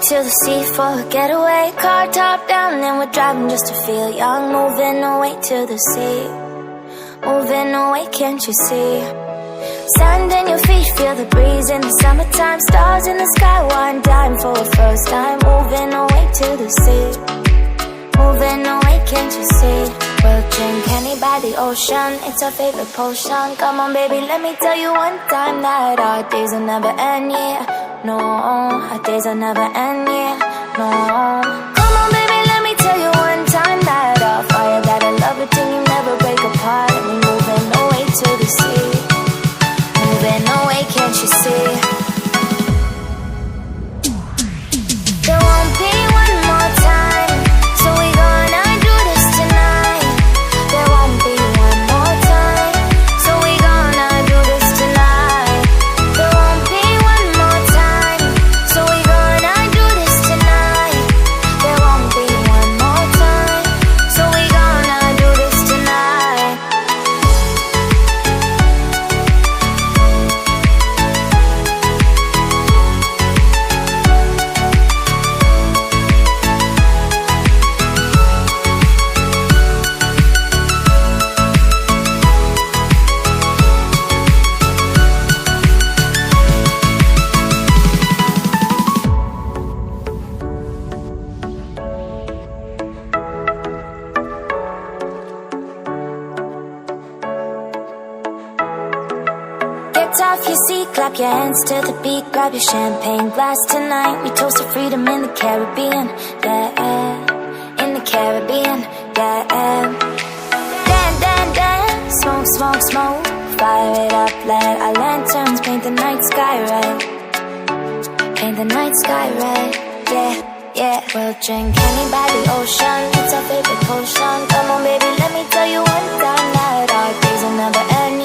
to the sea for a getaway. Car top down and we're driving just to feel young. Moving away to the sea, moving away, can't you see? Sand in your feet, feel the breeze in the summertime. Stars in the sky, one dime for a first time. Moving away to the sea, moving away, can't you see? We'll drink honey by the ocean, it's our favorite potion. Come on baby, let me tell you one time that our days will never end, yeah. No, our days will never end, yeah. No. Come on baby, let me tell you one time that our fire, that I love it till you never break apart. And we're moving away to the sea, moving away, can't you see? There won't be one more time, so we gonna do this tonight. There won't be one more time, so we gonna do this tonight. There won't be one more time, so we gonna do this tonight. There won't be one more time, so we gonna do this tonight. Get off your seat, clap your hands to the beat. Grab your champagne glass tonight. We toast to freedom in the Caribbean, yeah. In the Caribbean, yeah. Dance, dance, dance, smoke, smoke, smoke. Fire it up, let our lanterns paint the night sky red. Paint the night sky red, yeah, yeah. We'll drink honey by the ocean, it's our favorite potion. Come on baby, let me tell you one time that our days will never end,